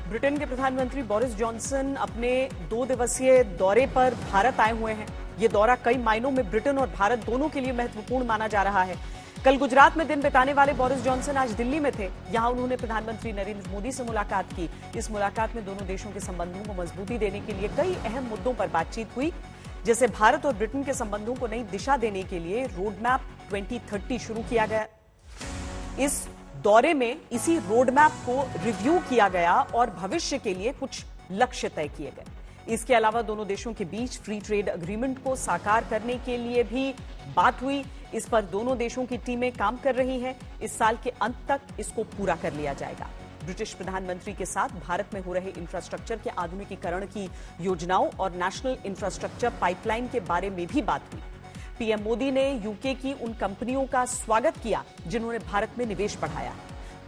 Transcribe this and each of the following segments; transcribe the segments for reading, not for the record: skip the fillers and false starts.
Britain के प्रधानमंत्री Boris Johnson अपने 2 दिवसीय दौरे पर भारत आए हुए हैं। ये दौरा कई मायनों में ब्रिटेन और भारत दोनों के लिए महत्वपूर्ण माना जा रहा है। कल गुजरात में दिन बिताने वाले बोरिस जॉनसन आज दिल्ली में थे। यहां उन्होंने प्रधानमंत्री नरेंद्र मोदी से मुलाकात की। इस मुलाकात में दोनों देशों के संबंधों को मजबूती देने के लिए कई अहम मुद्दों पर बातचीत हुई, जैसे भारत और ब्रिटेन के संबंधों को नई दिशा देने के लिए रोडमैप 2030 शुरू किया गया। इस दौरे में इसी रोडमैप को रिव्यू किया गया और भविष्य के लिए कुछ लक्ष्य तय किए गए। इसके अलावा दोनों देशों के बीच फ्री ट्रेड एग्रीमेंट को साकार करने के लिए भी बात हुई। इस पर दोनों देशों की टीमें काम कर रही हैं। इस साल के अंत तक इसको पूरा कर लिया जाएगा। ब्रिटिश प्रधानमंत्री के साथ भारत में हो रहे इंफ्रास्ट्रक्चर के आधुनिकीकरण की योजनाओं और नेशनल इंफ्रास्ट्रक्चर पाइपलाइन के बारे में भी बात हुई। पीएम मोदी ने यूके की उन कंपनियों का स्वागत किया जिन्होंने भारत में निवेश बढ़ाया।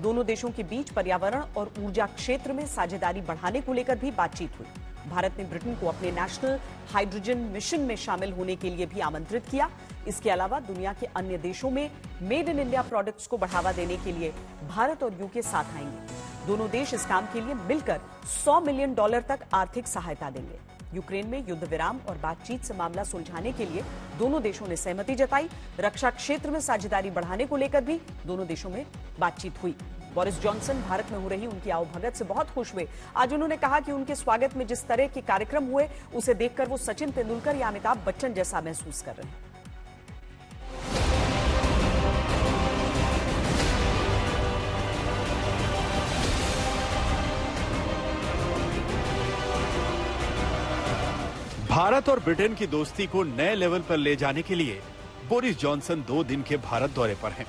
दोनों देशों के बीच पर्यावरण और ऊर्जा क्षेत्र में साझेदारी बढ़ाने को लेकर भी बातचीत हुई। भारत ने ब्रिटेन को अपने नेशनल हाइड्रोजन मिशन में शामिल होने के लिए भी आमंत्रित किया। इसके अलावा दुनिया के अन्य देशों में मेड इन इंडिया प्रोडक्ट्स को बढ़ावा देने के लिए भारत और यूके साथ आएंगे। दोनों देश इस काम के लिए मिलकर $100 मिलियन तक आर्थिक सहायता देंगे। यूक्रेन में युद्ध विराम और बातचीत से मामला सुलझाने के लिए दोनों देशों ने सहमति जताई। रक्षा क्षेत्र में साझेदारी बढ़ाने को लेकर भी दोनों देशों में बातचीत हुई। बोरिस जॉनसन भारत में हो रही उनकी आवभगत से बहुत खुश हुए। आज उन्होंने कहा कि उनके स्वागत में जिस तरह के कार्यक्रम हुए उसे देखकर वो सचिन तेंदुलकर या अमिताभ बच्चन जैसा महसूस कर रहे हैं। भारत और ब्रिटेन की दोस्ती को नए लेवल पर ले जाने के लिए बोरिस जॉनसन 2 दिन के भारत दौरे पर हैं।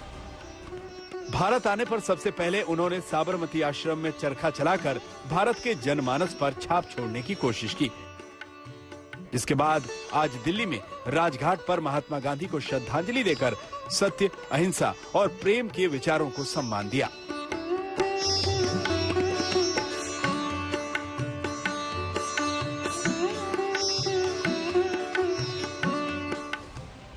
भारत आने पर सबसे पहले उन्होंने साबरमती आश्रम में चरखा चलाकर भारत के जनमानस पर छाप छोड़ने की कोशिश की। इसके बाद आज दिल्ली में राजघाट पर महात्मा गांधी को श्रद्धांजलि देकर सत्य, अहिंसा और प्रेम के विचारों को सम्मान दिया।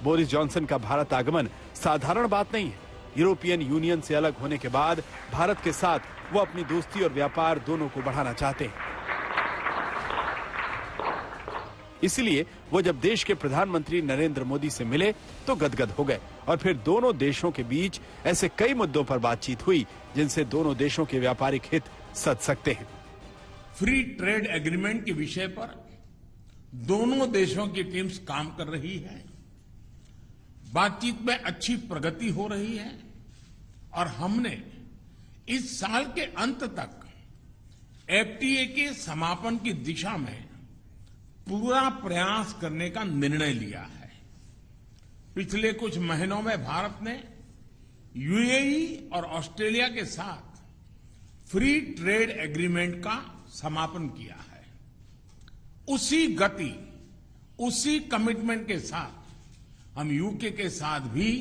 बोरिस जॉनसन का भारत आगमन साधारण बात नहीं है। यूरोपियन यूनियन से अलग होने के बाद भारत के साथ वो अपनी दोस्ती और व्यापार दोनों को बढ़ाना चाहते हैं। इसलिए वो जब देश के प्रधानमंत्री नरेंद्र मोदी से मिले तो गदगद हो गए और फिर दोनों देशों के बीच ऐसे कई मुद्दों पर बातचीत हुई जिनसे दोनों देशों के व्यापारिक हित सध सकते हैं। फ्री ट्रेड एग्रीमेंट के विषय पर दोनों देशों की टीम्स काम कर रही है। बातचीत में अच्छी प्रगति हो रही है और हमने इस साल के अंत तक एफटीए के समापन की दिशा में पूरा प्रयास करने का निर्णय लिया है। पिछले कुछ महीनों में भारत ने यूएई और ऑस्ट्रेलिया के साथ फ्री ट्रेड एग्रीमेंट का समापन किया है। उसी गति, उसी कमिटमेंट के साथ हम यूके के साथ भी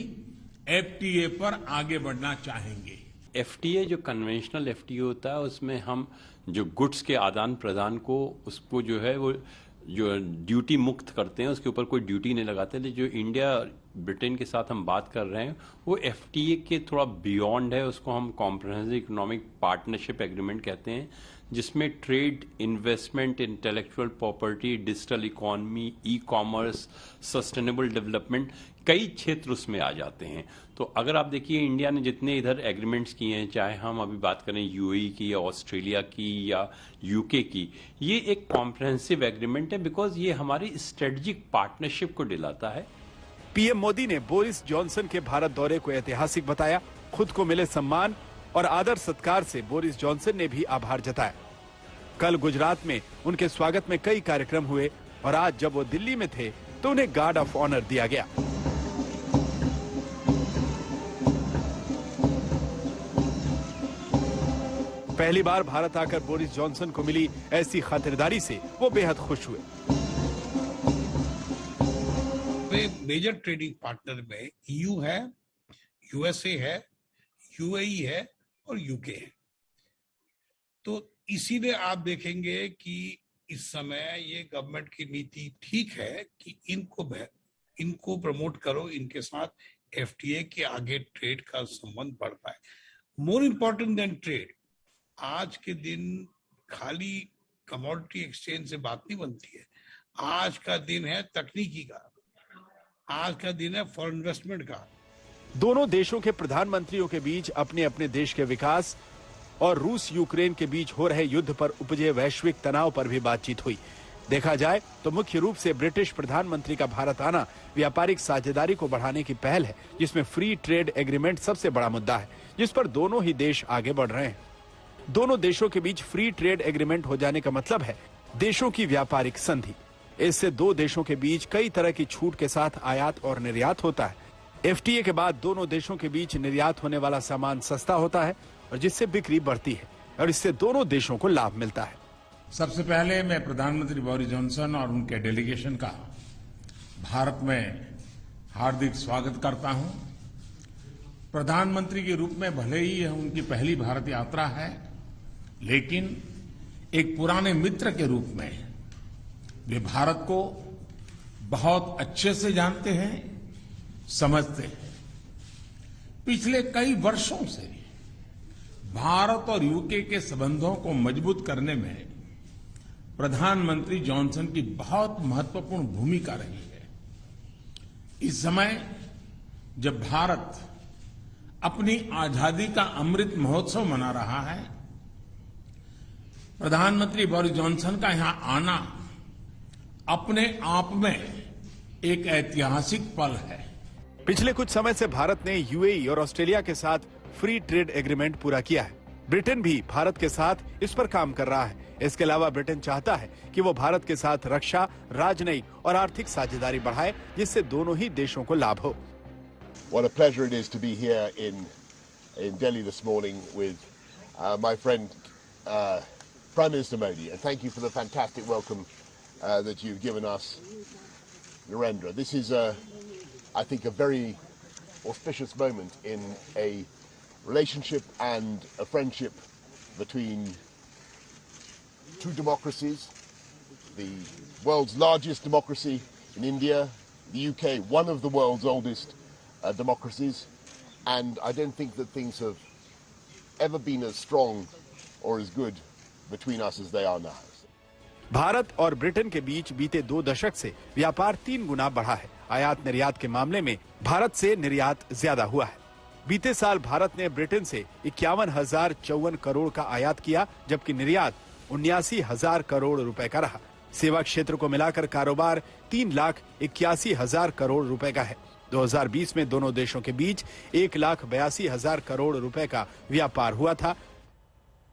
एफटीए पर आगे बढ़ना चाहेंगे। एफटीए जो कन्वेंशनल एफटीए होता है उसमें हम जो गुड्स के आदान प्रदान को उसको जो है वो जो ड्यूटी मुक्त करते हैं, उसके ऊपर कोई ड्यूटी नहीं लगाते। लेकिन जो इंडिया ब्रिटेन के साथ हम बात कर रहे हैं वो एफटीए के थोड़ा बियॉन्ड है। उसको हम कॉम्प्रिहेंसिव इकोनॉमिक पार्टनरशिप एग्रीमेंट कहते हैं, जिसमें trade, investment, intellectual property, digital economy, e commerce, sustainable development, कई क्षेत्र उसमें आ जाते हैं। तो अगर आप देखिए इंडिया ने जितने इधर एग्रीमेंट्स किए हैं, चाहे हम अभी बात करें यूएई की या ऑस्ट्रेलिया की या यूके की, ये एक कॉम्प्रिहेंसिव एग्रीमेंट है बिकॉज ये हमारी स्ट्रेटेजिक पार्टनरशिप को दिलाता है। पीएम मोदी ने बोरिस जॉनसन के भारत दौरे को ऐतिहासिक बताया। खुद को मिले सम्मान और आदर सत्कार से बोरिस जॉनसन ने भी आभार जताया। कल गुजरात में उनके स्वागत में कई कार्यक्रम हुए और आज जब वो दिल्ली में थे तो उन्हें गार्ड ऑफ ऑनर दिया गया। पहली बार भारत आकर बोरिस जॉनसन को मिली ऐसी खातिरदारी से वो बेहद खुश हुए। मेजर ट्रेडिंग पार्टनर में ईयू है, यूएसए है, यूएई है और यूके है। तो इसीलिए आप देखेंगे कि इस समय ये गवर्नमेंट की नीति ठीक है कि इनको प्रमोट करो, इनके साथ एफटीए के आगे ट्रेड का संबंध बढ़ पाए। मोर इम्पोर्टेंट देन ट्रेड, आज के दिन खाली कमोडिटी एक्सचेंज से बात नहीं बनती है। आज का दिन है तकनीकी का, आज का दिन है फॉरेन इन्वेस्टमेंट का। दोनों देशों के प्रधानमंत्रियों के बीच अपने अपने देश के विकास और रूस यूक्रेन के बीच हो रहे युद्ध पर उपजे वैश्विक तनाव पर भी बातचीत हुई। देखा जाए तो मुख्य रूप से ब्रिटिश प्रधानमंत्री का भारत आना व्यापारिक साझेदारी को बढ़ाने की पहल है, जिसमें फ्री ट्रेड एग्रीमेंट सबसे बड़ा मुद्दा है, जिस पर दोनों ही देश आगे बढ़ रहे हैं। दोनों देशों के बीच फ्री ट्रेड एग्रीमेंट हो जाने का मतलब है देशों की व्यापारिक संधि। इससे दो देशों के बीच कई तरह की छूट के साथ आयात और निर्यात होता है। एफटीए के बाद दोनों देशों के बीच निर्यात होने वाला सामान सस्ता होता है और जिससे बिक्री बढ़ती है और इससे दोनों देशों को लाभ मिलता है। सबसे पहले मैं प्रधानमंत्री बोरिस जॉनसन और उनके डेलीगेशन का भारत में हार्दिक स्वागत करता हूं। प्रधानमंत्री के रूप में भले ही यह उनकी पहली भारत यात्रा है, लेकिन एक पुराने मित्र के रूप में वे भारत को बहुत अच्छे से जानते हैं, समझते हैं। पिछले कई वर्षों से भारत और यूके के संबंधों को मजबूत करने में प्रधानमंत्री जॉनसन की बहुत महत्वपूर्ण भूमिका रही है। इस समय जब भारत अपनी आजादी का अमृत महोत्सव मना रहा है, प्रधानमंत्री बोरिस जॉनसन का यहां आना अपने आप में एक ऐतिहासिक पल है। पिछले कुछ समय से भारत ने यूएई और ऑस्ट्रेलिया के साथ फ्री ट्रेड एग्रीमेंट पूरा किया है। ब्रिटेन भी भारत के साथ इस पर काम कर रहा है। इसके अलावा ब्रिटेन चाहता है कि वो भारत के साथ रक्षा, राजनयिक और आर्थिक साझेदारी बढ़ाए, जिससे दोनों ही देशों को लाभ हो। What a pleasure it is to be here in Delhi this morning with my friend Prime Minister Modi, and thank you for the fantastic welcome that you've given us, Narendra. This is, I think, a very auspicious moment in a relationship and a friendship between two democracies, the world's largest democracy in India, the UK, one of the world's oldest democracies, and I don't think that things have ever been as strong or as good between us as they are now. Bharat और Britain के बीच बीते 2 दशक से व्यापार 3 गुना बढ़ा है। आयात निर्यात के मामले में भारत से निर्यात ज्यादा हुआ है। बीते साल भारत ने ब्रिटेन से 51,054 करोड़ का आयात किया, जबकि निर्यात 79,000 करोड़ रुपए का रहा। सेवा क्षेत्र को मिलाकर कारोबार 3,81,000 करोड़ रुपए का है। 2020 में दोनों देशों के बीच 1,82,000 करोड़ रुपए का व्यापार हुआ था,